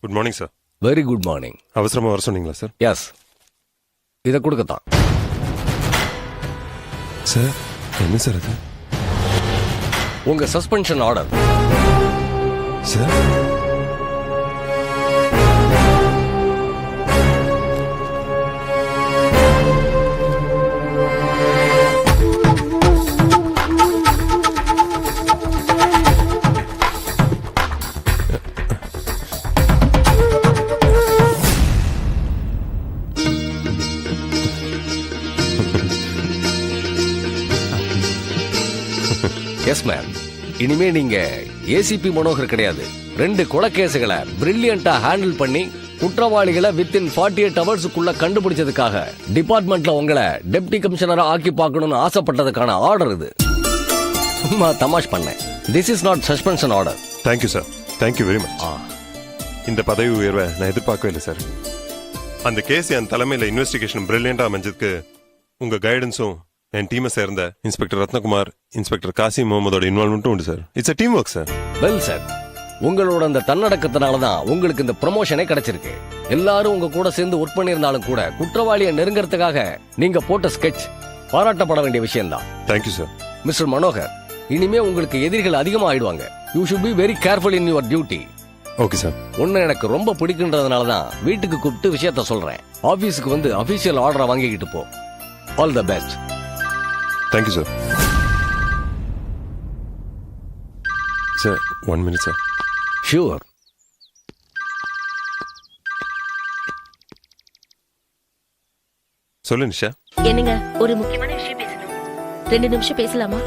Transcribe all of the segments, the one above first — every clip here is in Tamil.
Good morning sir. Very good morning. அவசரமா வர சொன்னீங்களா சார்? எஸ், இதை கொடுக்கத்தான். சார் என்ன சார் இது? உங்க suspension order. Sir yes ma'am. இனிமே நீங்க ஏசிபி மனோகர் கிடையாது. 2 கொலை கேசுகளை பிரில்லியண்டா ஹேண்டில் பண்ணி குற்றவாளிகளை வித்தின் 48 ஹவர்ஸுக்குள்ள கண்டுபிடிச்சதுக்காக டிபார்ட்மெண்ட்ல உங்களை டெப்டி கமிஷனரா ஆக்கி பார்க்கணும்னு ஆசைப்பட்டதுக்கான ஆர்டர் இது. சும்மா தமாஷ் பண்ணேன். This is not suspension order. Thank you sir, thank you very much. இந்த பதவி உயர்வை நான் எதிர்பார்க்கவே இல்லை சார். அந்த கேஸ் என் தலைமையில் இன்வெஸ்டிகேஷன் பிரில்லியண்டா அமைஞ்சதுக்கு உங்க கைடன்ஸும் என் டீமை சேர்ந்த இன்ஸ்பெக்டர் ரத்னகுமார், இன்ஸ்பெக்டர் காசிம் முகமதோட இன்வால்மெண்ட்டும் உண்டு sir. It's a team work sir. Well sir, உங்களோட அந்த தன்னடக்கத்தினால தான் உங்களுக்கு இந்த ப்ரமோஷனே கிடைச்சிருக்கு. எல்லாரும் உங்க கூட சேர்ந்து ஒர்க் பண்ணியிருந்தாலும் கூட குற்றவாளியை நெருங்கிறதுக்காக நீங்க போட்ட ஸ்கெட்ச் பாராட்டப்பட வேண்டிய விஷயம் தான். Thank you sir. மிஸ்டர் மனோகர், இனிமே உங்களுக்கு எதிரிகள் அதிகமா ஆயிடுவாங்க. You should be very careful in your duty. Okay sir. ஒன்னு எனக்கு ரொம்ப பிடிக்குன்றதுனால தான் வீட்டுக்கு கூப்பிட்டு விஷயத்த சொல்றேன். ஆபீஸுக்கு வந்து அபிஷியல் ஆர்டரை வாங்கிக்கிட்டு போ. All the best. Thank you sir. Sir 1 minute sir. Sure. சொல்லு நிஷா. என்னங்க, ஒரு முக்கியமான விஷயம் பேசணும். 2 நிமிஷம் பேசலாமா?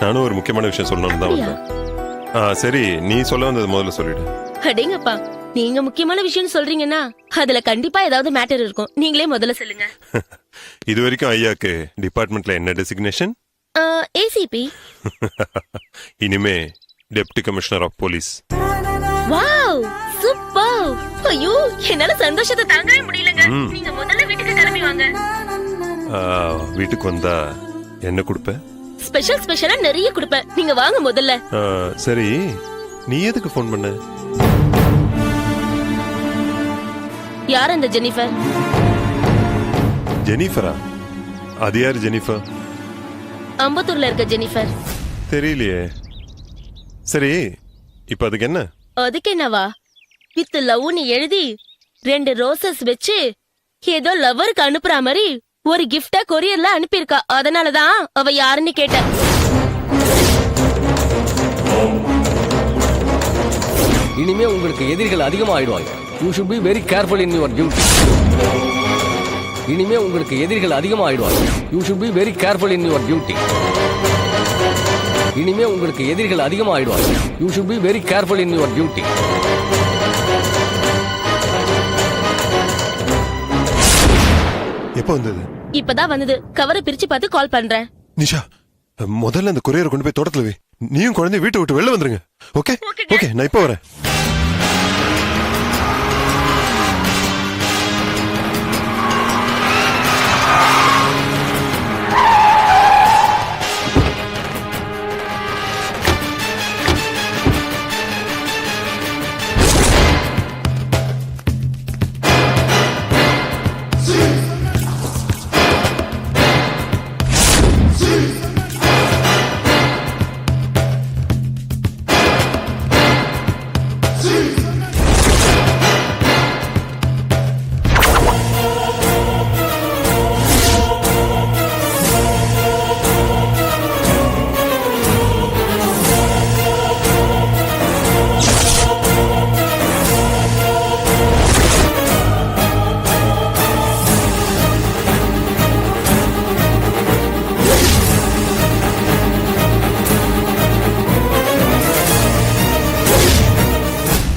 நானும் ஒரு முக்கியமான விஷயம் சொல்லணும்னு தான் வந்தேன். சரி, நீ சொல்ல வந்தது முதல்ல சொல்லிடு. அடேங்கப்பா, நீங்க முக்கியமான விஷயம் சொல்றீங்கன்னா அதுல கண்டிப்பா ஏதாவது மேட்டர் இருக்கும். நீங்களே முதல்ல சொல்லுங்க. இது வரைக்கும் ஐயாக்கு டிபார்ட்மெண்ட்ல என்ன டெசிக்னேஷன்? ஏசிபி. இனிமே deputy commissioner of police. Wow, super. ஐயோ, என்னால சந்தோஷத்தை தாங்கவே முடியலங்க. நீங்க முதல்ல வீட்டுக்கு கிளம்பி வாங்க. வீட்டுக்கு வந்தா என்ன கொடுப்ப? ஸ்பெஷலா நிறைய கொடுப்பேன். நீங்க வாங்க முதல்ல. சரி, நீ எதுக்கு ஃபோன் பண்ண? யார் அந்த ஜெனிஃபர்? ஜெனிஃபரா? அது யார் ஜெனிஃபர்? அம்பத்தூர்ல இருக்க ஜெனிஃபர். தெரியலையே. சரி, இப்ப அதுக்கு என்ன? அதுக்கு என்னவா, வித் லவ்னு எழுதி 2 ரோசஸ் வச்சு ஏதோ லவருக்கு அனுப்புற மாதிரி ஒரு கிஃப்டா கொரியர்ல அனுப்பியிருக்கா. அதனாலதான் அவ யாருன்னு கேட்டேன். இனிமே உங்களுக்கு எதிரிகள் அதிகமா ஆயிடுவாங்க. You should be very careful in your duty. இனிமே உங்களுக்கு எதிரிகள் அதிகமா ஆயிடுவாங்க. You should be very careful in your duty. இனிமே உங்களுக்கு எதிரிகள் அதிகமா ஆயிடுவாங்க. You should be very careful in your duty. எப்போ வந்தது? இப்பதான் வந்தது. கவரை பிரிச்சு பார்த்து கால் பண்றேன். நிஷா, முதல்ல அந்த கொரியரை கொண்டு போய் தோட்டத்துல வை. நீயும் குழந்தைய வீட்டை விட்டு வெளில வந்துருங்க. ஓகே ஓகே, நான் இப்போ வரேன்.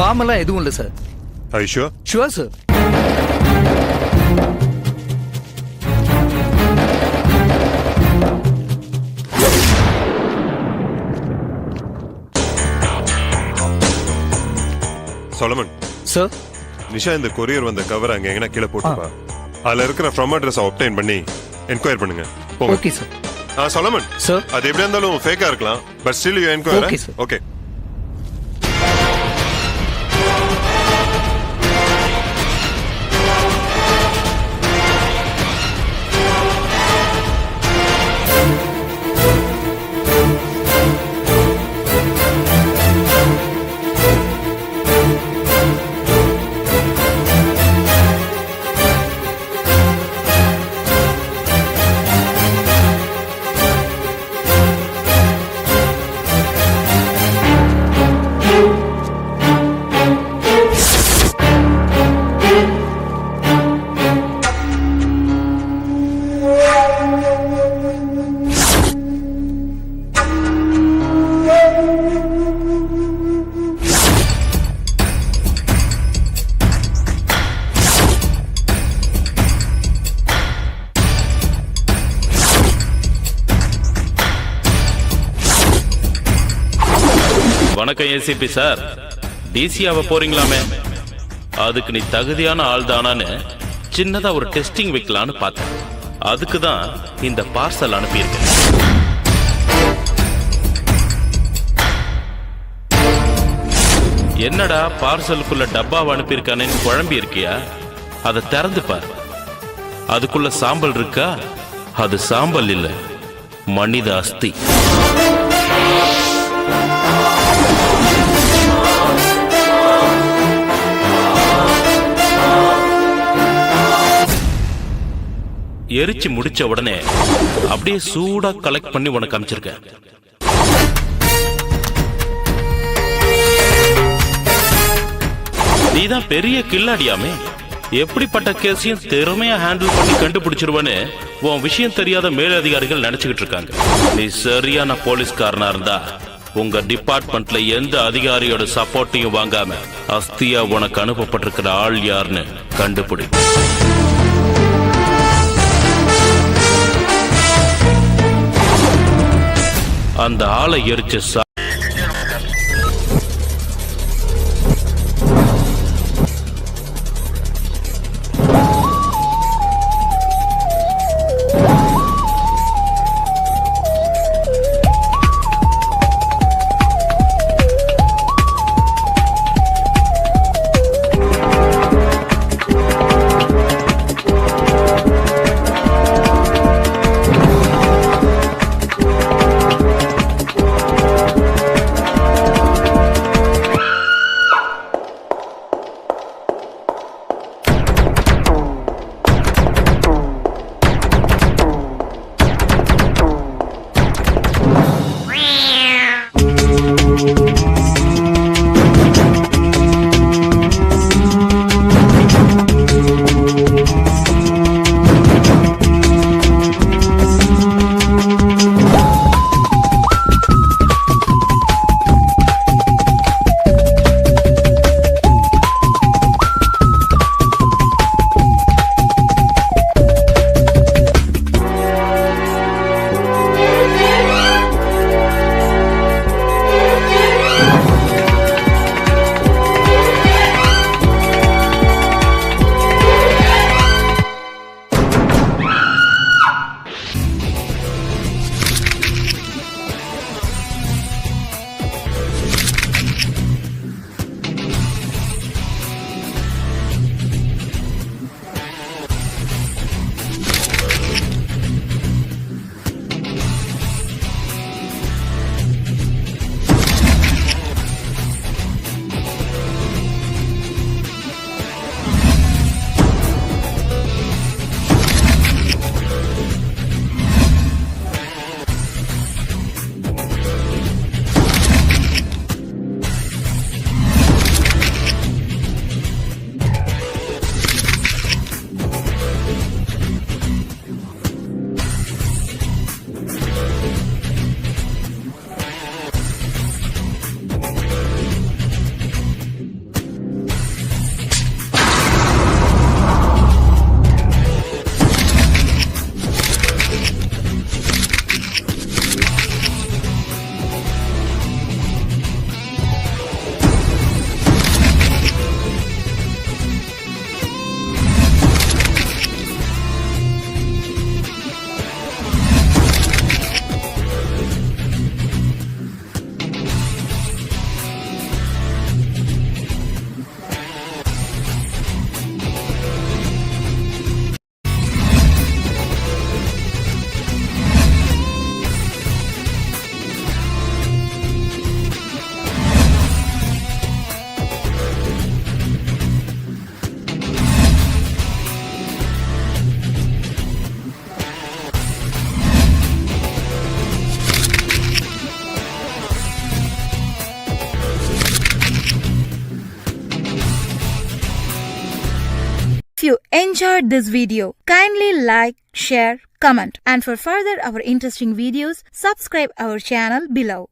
பாமெல்லாம் எதுவும் இல்லை sir. Are you sure? Sure sir. Solomon sir, Nisha இந்த கொரியர் வந்த கவர் அங்க எங்கனா கீழே போட்டுப்பா. அதுல இருக்கிற ஃப்ரம் அட்ரஸ் ஆப்டைன் பண்ணி என்கொயர் பண்ணுங்க. Okay sir. சொலமன் சார், அது எப்படியா இருந்தாலும் ஃபேக்கா இருக்கலாம், but still you enquire. Okay sir. Okay. வணக்கம் ஏசிபி சார். டிசியாவை போறீங்களாமே, அதுக்கு நீ தகுதியான ஆள் தானான்னு சின்னதா ஒரு டெஸ்டிங் வைக்கலான்னு பார்த்தேன். அதுக்கு தான் இந்த பார்சல் அனுப்பியிருக்கேன். என்னடா பார்சலுக்குள்ள டப்பாவை அனுப்பியிருக்கானேன்னு குழம்பி இருக்கியா? அதை திறந்து பார். அதுக்குள்ள சாம்பல் இருக்கா? அது சாம்பல் இல்ல, மனித அஸ்தி. எரிச்சு முடிச்ச உடனே அப்படியே சூடா கலெக்ட் பண்ணி உனக்கு அனுப்பிச்சிருக்கேன். நீதான் பெரிய கில்லாடியாமே. எப்படிப்பட்ட கேஸையும் திறமையா ஹேண்டில் பண்ணி கண்டுபிடிச்சிருவன்னு உன் விஷயம் தெரியாத மேலதிகாரிகள் நினைச்சுக்கிட்டு இருக்காங்க. நீ சரியான போலீஸ்காரனா இருந்தா உங்க டிபார்ட்மெண்ட்ல எந்த அதிகாரியோட சப்போர்ட்டையும் வாங்காம அஸ்தியா உனக்கு அனுப்பப்பட்டிருக்கிற ஆள் யாருன்னு கண்டுபிடி. அந்த ஆளை எரிச்ச If you enjoyed this video, kindly like, share, comment, and for further our interesting videos, subscribe our channel below.